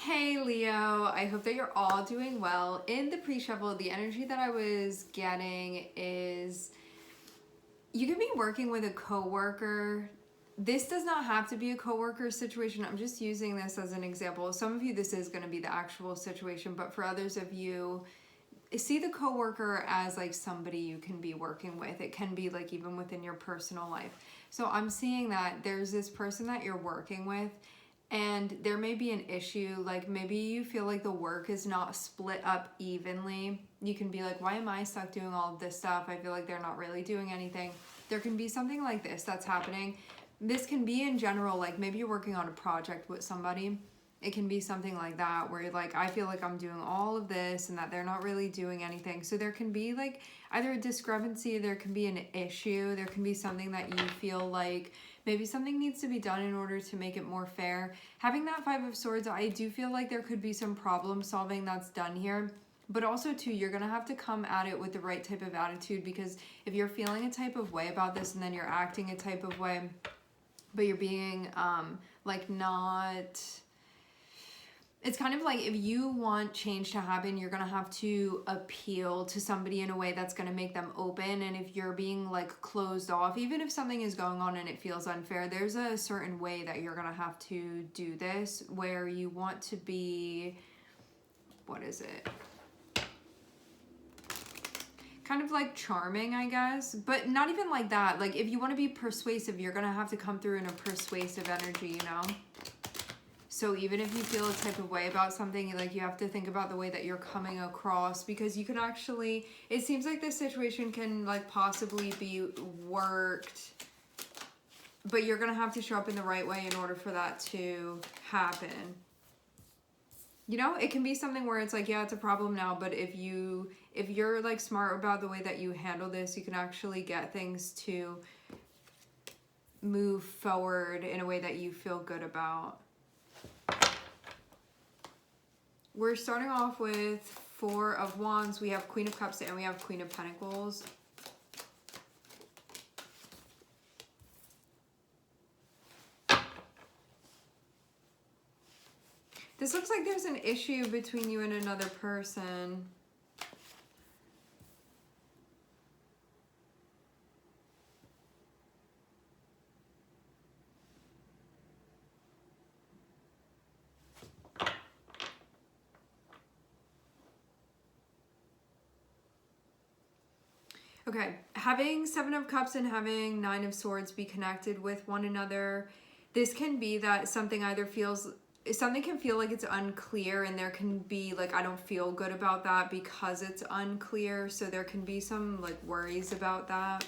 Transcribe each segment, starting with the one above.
Hey Leo, I hope that you're all doing well. In the pre-shuffle, the energy that I was getting is you could be working with a coworker. This does not have to be a coworker situation. I'm just using this as an example. Some of you, this is going to be the actual situation, but for others of you, see the coworker as like somebody you can be working with. It can be like even within your personal life. So I'm seeing that there's this person that you're working with, and there may be an issue, like maybe you feel like the work is not split up evenly. You can be like, why am I stuck doing all of this stuff? I feel like they're not really doing anything. There can be something like this that's happening. This can be in general, like maybe you're working on a project with somebody. It can be something like that where you're like, I feel like I'm doing all of this and that they're not really doing anything. So there can be like either a discrepancy, there can be an issue, there can be something that you feel like maybe something needs to be done in order to make it more fair. Having that Five of Swords, I do feel like there could be some problem solving that's done here. But also too, you're going to have to come at it with the right type of attitude, because if you're feeling a type of way about this and then you're acting a type of way, but you're being like not... It's kind of like if you want change to happen, you're going to have to appeal to somebody in a way that's going to make them open. And if you're being like closed off, even if something is going on and it feels unfair, there's a certain way that you're going to have to do this where you want to be, what is it? Kind of like charming, I guess, but not even like that. Like if you want to be persuasive, you're going to have to come through in a persuasive energy, you know? So even if you feel a type of way about something, like you have to think about the way that you're coming across, because you can actually, it seems like this situation can like possibly be worked, but you're going to have to show up in the right way in order for that to happen. You know, it can be something where it's like, yeah, it's a problem now, but if you're like smart about the way that you handle this, you can actually get things to move forward in a way that you feel good about. We're starting off with Four of Wands. We have Queen of Cups and we have Queen of Pentacles. This looks like there's an issue between you and another person. Okay, having Seven of Cups and having Nine of Swords be connected with one another, this can be that something can feel like it's unclear, and there can be like, I don't feel good about that because it's unclear. So there can be some like worries about that.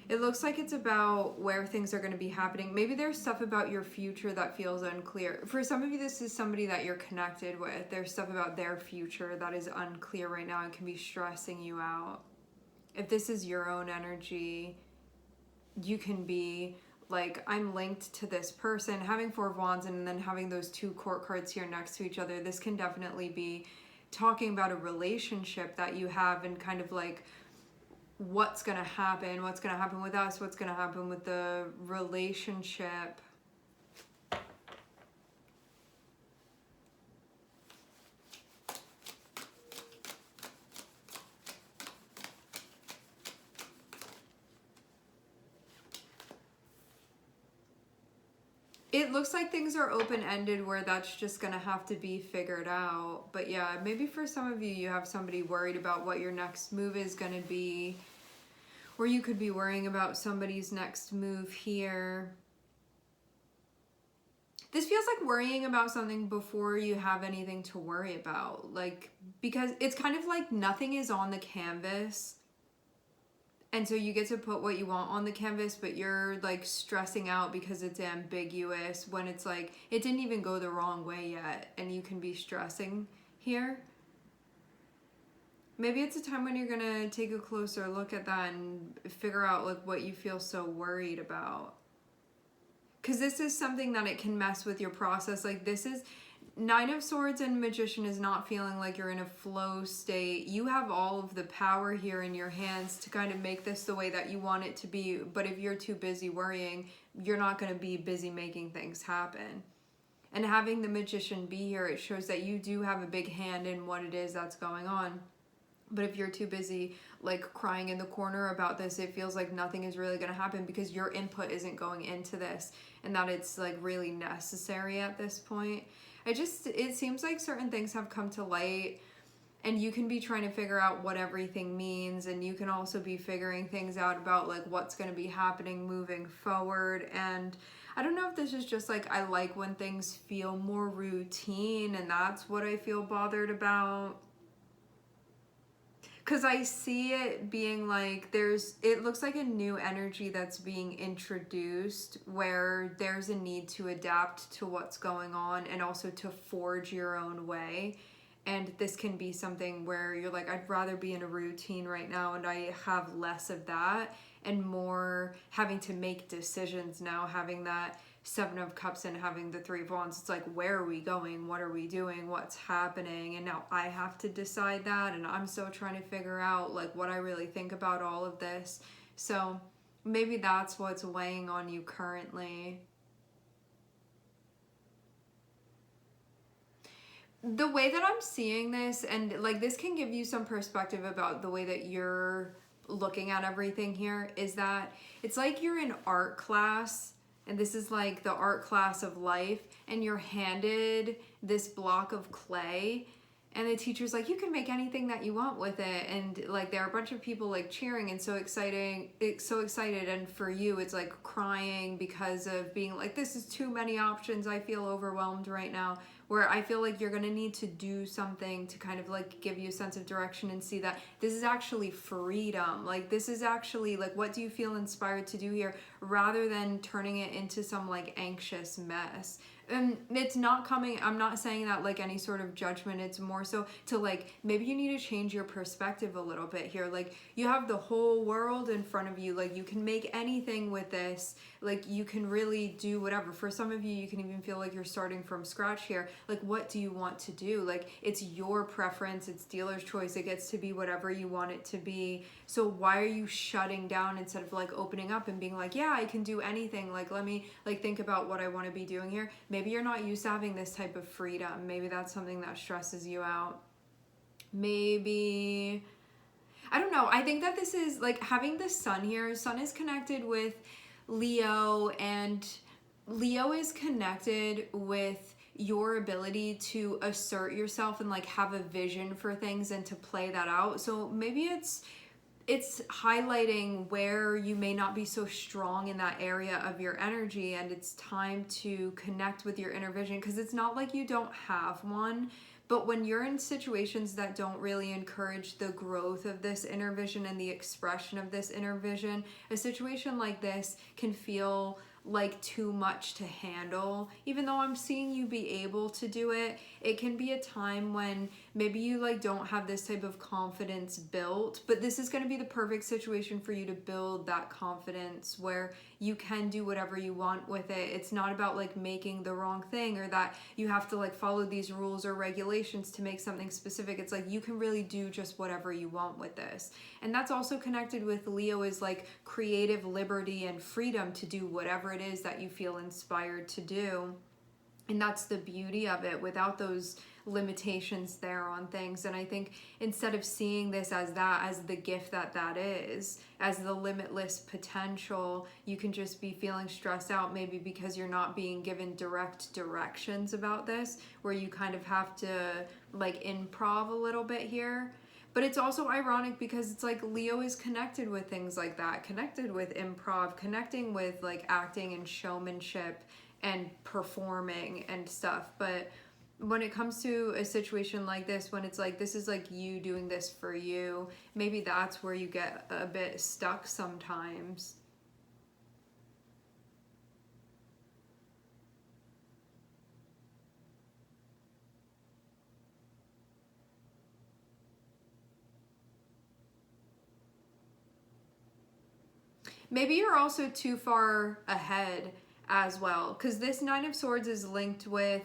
It looks like it's about where things are going to be happening. Maybe there's stuff about your future that feels unclear. For some of you, this is somebody that you're connected with. There's stuff about their future that is unclear right now and can be stressing you out. If this is your own energy, you can be like, I'm linked to this person. Having Four of Wands and then having those two court cards here next to each other, this can definitely be talking about a relationship that you have and kind of like, what's going to happen with us, what's going to happen with the relationship. It looks like things are open-ended where that's just going to have to be figured out. But yeah, maybe for some of you, you have somebody worried about what your next move is going to be. Or you could be worrying about somebody's next move here. This feels like worrying about something before you have anything to worry about. Like, because it's kind of like nothing is on the canvas. And so you get to put what you want on the canvas, but you're like stressing out because it's ambiguous when it's like, it didn't even go the wrong way yet. And you can be stressing here. Maybe it's a time when you're going to take a closer look at that and figure out like what you feel so worried about. Because this is something that it can mess with your process. Like this is Nine of Swords and Magician is not feeling like you're in a flow state. You have all of the power here in your hands to kind of make this the way that you want it to be. But if you're too busy worrying, you're not going to be busy making things happen. And having the Magician be here, it shows that you do have a big hand in what it is that's going on. But if you're too busy like crying in the corner about this, it feels like nothing is really going to happen because your input isn't going into this, and that it's like really necessary at this point. It seems like certain things have come to light, and you can be trying to figure out what everything means, and you can also be figuring things out about like what's going to be happening moving forward. And I don't know if this is just like, I like when things feel more routine, and that's what I feel bothered about. Because I see it being like it looks like a new energy that's being introduced where there's a need to adapt to what's going on and also to forge your own way. And this can be something where you're like, I'd rather be in a routine right now, and I have less of that and more having to make decisions now, having that Seven of Cups and having the Three of Wands. It's like, where are we going? What are we doing? What's happening? And now I have to decide that, and I'm still trying to figure out like what I really think about all of this. So maybe that's what's weighing on you currently. The way that I'm seeing this, and like this can give you some perspective about the way that you're looking at everything here, is that it's like you're in art class, and this is like the art class of life, and you're handed this block of clay, and the teacher's like, you can make anything that you want with it. And like there are a bunch of people like cheering and so exciting, it's so excited, and for you it's like crying because of being like, this is too many options, I feel overwhelmed right now. Where I feel like you're gonna need to do something to kind of like give you a sense of direction and see that this is actually freedom. Like this is actually like, what do you feel inspired to do here, rather than turning it into some like anxious mess. And it's not coming, I'm not saying that like any sort of judgment, it's more so to like, maybe you need to change your perspective a little bit here. Like you have the whole world in front of you, like you can make anything with this, like you can really do whatever. For some of you, you can even feel like you're starting from scratch here. Like what do you want to do? Like it's your preference, it's dealer's choice, it gets to be whatever you want it to be. So why are you shutting down instead of like opening up and being like, yeah, I can do anything, like let me like think about what I want to be doing here. Maybe you're not used to having this type of freedom. Maybe that's something that stresses you out. Maybe, I don't know. I think that this is like having the sun here. Sun is connected with Leo, and Leo is connected with your ability to assert yourself and like have a vision for things and to play that out. So maybe it's highlighting where you may not be so strong in that area of your energy, and it's time to connect with your inner vision, because it's not like you don't have one, but when you're in situations that don't really encourage the growth of this inner vision and the expression of this inner vision, a situation like this can feel like too much to handle. Even though I'm seeing you be able to do it, it can be a time when maybe you like don't have this type of confidence built, but this is going to be the perfect situation for you to build that confidence where you can do whatever you want with it. It's not about like making the wrong thing, or that you have to like follow these rules or regulations to make something specific. It's like you can really do just whatever you want with this. And that's also connected with Leo, is like creative liberty and freedom to do whatever it is that you feel inspired to do. And that's the beauty of it, without those limitations there on things. And I think instead of seeing this as that, as the gift that is, as the limitless potential, you can just be feeling stressed out, maybe because you're not being given direct directions about this, where you kind of have to like improv a little bit here. But it's also ironic because it's like Leo is connected with things like that, connected with improv, connecting with like acting and showmanship and performing and stuff. But when it comes to a situation like this, when it's like, this is like you doing this for you, maybe that's where you get a bit stuck sometimes. Maybe you're also too far ahead as well, because this Nine of Swords is linked with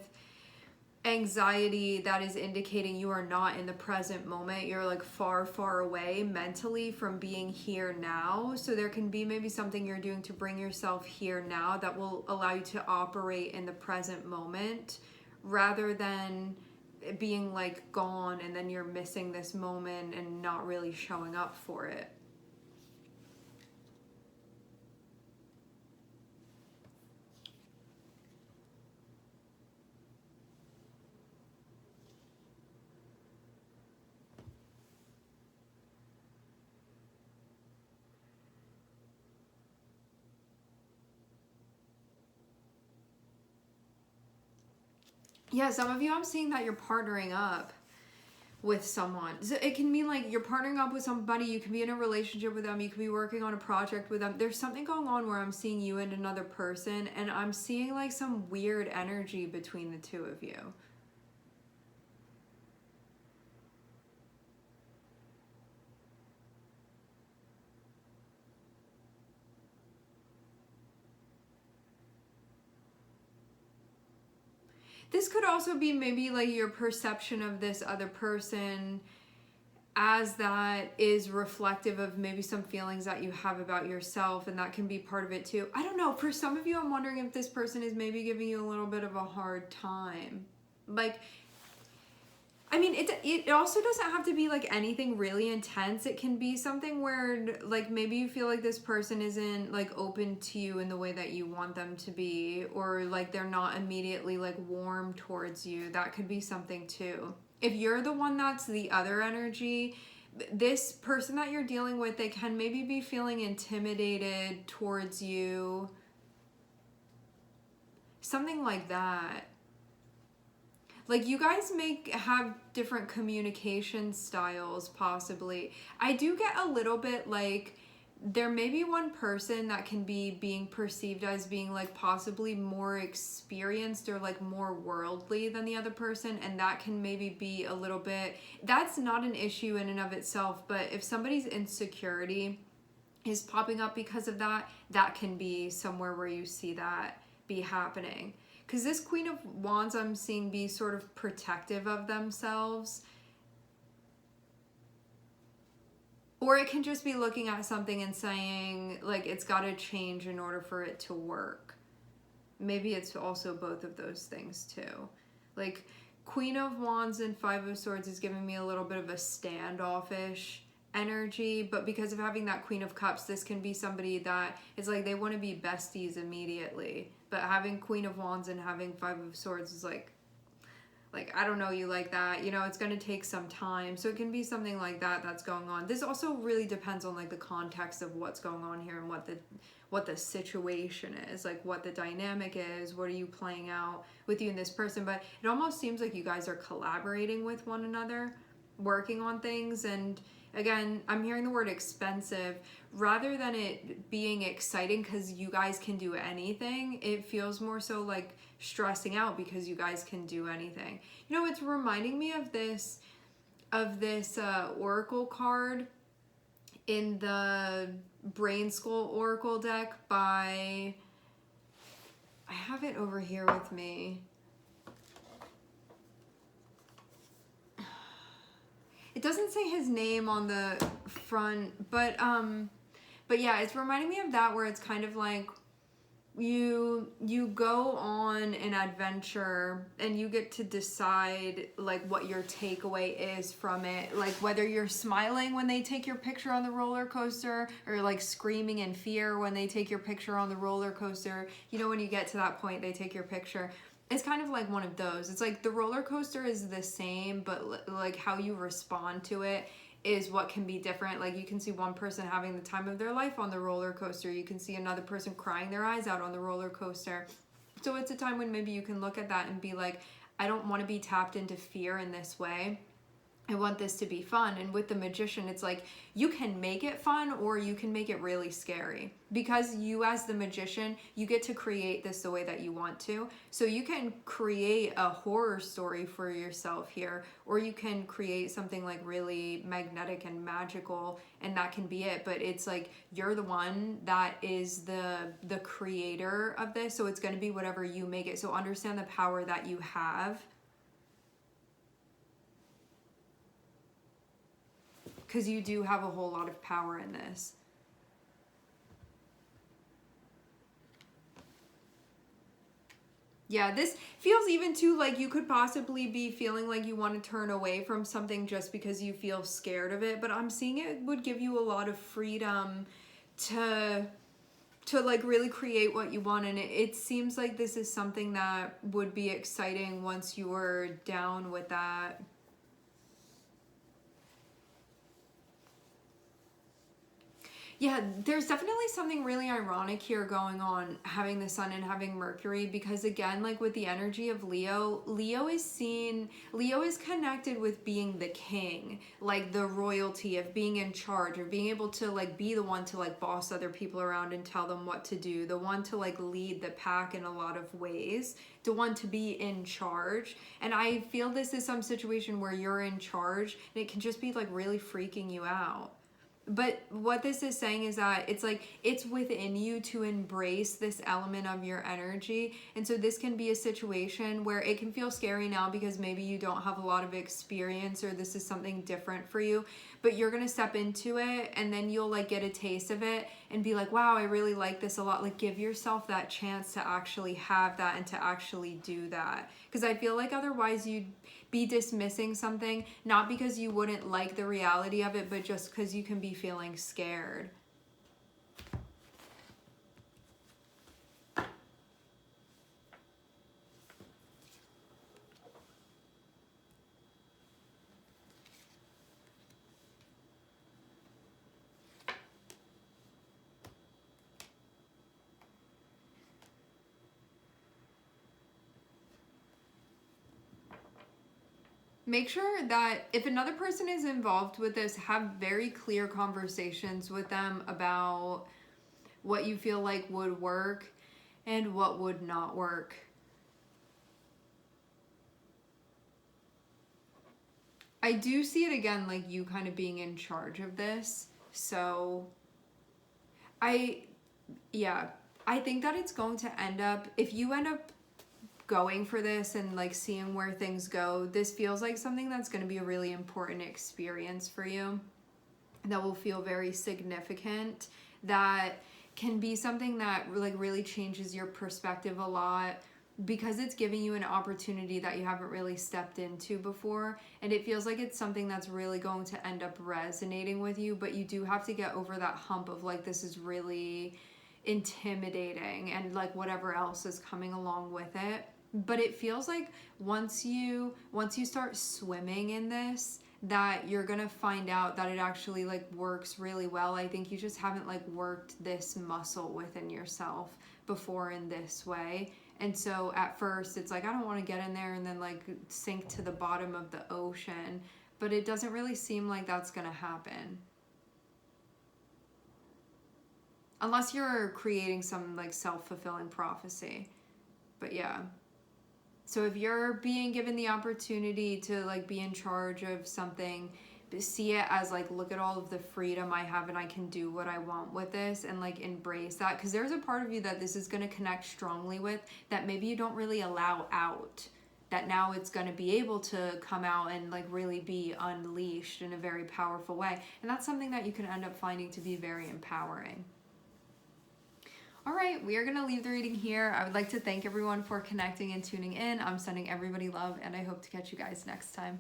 anxiety that is indicating you are not in the present moment. You're like far, far away mentally from being here now. So there can be maybe something you're doing to bring yourself here now that will allow you to operate in the present moment rather than being like gone and then you're missing this moment and not really showing up for it. Yeah, some of you, I'm seeing that you're partnering up with someone. So it can mean like you're partnering up with somebody, you can be in a relationship with them, you can be working on a project with them. There's something going on where I'm seeing you and another person, and I'm seeing like some weird energy between the two of you. This could also be maybe like your perception of this other person as that is reflective of maybe some feelings that you have about yourself, and that can be part of it too. I don't know. For some of you, I'm wondering if this person is maybe giving you a little bit of a hard time. Like, I mean, it also doesn't have to be like anything really intense. It can be something where like maybe you feel like this person isn't like open to you in the way that you want them to be, or like they're not immediately like warm towards you. That could be something too. If you're the one that's the other energy, this person that you're dealing with, they can maybe be feeling intimidated towards you. Something like that. Like you guys have different communication styles possibly. I do get a little bit like there may be one person that can be being perceived as being like possibly more experienced or like more worldly than the other person, and that can maybe be a little bit, that's not an issue in and of itself, but if somebody's insecurity is popping up because of that, that can be somewhere where you see that be happening. Because this Queen of Wands I'm seeing be sort of protective of themselves. Or it can just be looking at something and saying, like, it's got to change in order for it to work. Maybe it's also both of those things, too. Like, Queen of Wands and Five of Swords is giving me a little bit of a standoffish energy, but because of having that Queen of Cups, this can be somebody that is like they want to be besties immediately, but having Queen of Wands and having Five of Swords is like I don't know you like that, you know, it's going to take some time. So it can be something like that that's going on. This also really depends on like the context of what's going on here and what the situation is, like what the dynamic is, what are you playing out with you and this person. But it almost seems like you guys are collaborating with one another, working on things. And again, I'm hearing the word expensive. Rather than it being exciting because you guys can do anything, it feels more so like stressing out because you guys can do anything. You know, it's reminding me of this oracle card in the Brain School Oracle deck by, I have it over here with me. It doesn't say his name on the front, but yeah, it's reminding me of that, where it's kind of like you go on an adventure and you get to decide like what your takeaway is from it, like whether you're smiling when they take your picture on the roller coaster or like screaming in fear when they take your picture on the roller coaster. You know, when you get to that point, they take your picture. It's kind of like one of those. It's like the roller coaster is the same, but like how you respond to it is what can be different. Like you can see one person having the time of their life on the roller coaster. You can see another person crying their eyes out on the roller coaster. So it's a time when maybe you can look at that and be like, I don't want to be tapped into fear in this way. I want this to be fun. And with the Magician, it's like you can make it fun or you can make it really scary. Because you as the Magician, you get to create this the way that you want to. So you can create a horror story for yourself here, or you can create something like really magnetic and magical, and that can be it. But it's like you're the one that is the creator of this, so it's going to be whatever you make it. So understand the power that you have because you do have a whole lot of power in this. Yeah, this feels even too like you could possibly be feeling like you want to turn away from something just because you feel scared of it. But I'm seeing it would give you a lot of freedom to like really create what you want. And it seems like this is something that would be exciting once you were down with that. Yeah, there's definitely something really ironic here going on, having the sun and having Mercury, because again, like with the energy of Leo, Leo is connected with being the king, like the royalty of being in charge, or being able to like be the one to like boss other people around and tell them what to do, the one to like lead the pack in a lot of ways, the one to be in charge. And I feel this is some situation where you're in charge and it can just be like really freaking you out. But what this is saying is that it's like it's within you to embrace this element of your energy. And so this can be a situation where it can feel scary now because maybe you don't have a lot of experience or this is something different for you, but you're going to step into it and then you'll like get a taste of it and be like, wow, I really like this a lot. Like give yourself that chance to actually have that and to actually do that. Because I feel like otherwise you'd be dismissing something, not because you wouldn't like the reality of it, but just because you can be feeling scared. Make sure that if another person is involved with this, have very clear conversations with them about what you feel like would work and what would not work. I do see it again, like you kind of being in charge of this. So yeah, I think that it's going to end up, if you end up going for this and like seeing where things go, this feels like something that's going to be a really important experience for you, that will feel very significant, that can be something that like really changes your perspective a lot, because it's giving you an opportunity that you haven't really stepped into before, and it feels like it's something that's really going to end up resonating with you. But you do have to get over that hump of like, this is really intimidating and like whatever else is coming along with it. But it feels like once you start swimming in this, that you're gonna find out that it actually like works really well. I think you just haven't like worked this muscle within yourself before in this way. And so at first it's like, I don't want to get in there and then like sink to the bottom of the ocean, but it doesn't really seem like that's gonna happen. Unless you're creating some like self-fulfilling prophecy. But yeah. So if you're being given the opportunity to like be in charge of something, see it as like, look at all of the freedom I have and I can do what I want with this, and like embrace that, because there's a part of you that this is going to connect strongly with that maybe you don't really allow out, that now it's going to be able to come out and like really be unleashed in a very powerful way. And that's something that you can end up finding to be very empowering. All right, we are going to leave the reading here. I would like to thank everyone for connecting and tuning in. I'm sending everybody love, and I hope to catch you guys next time.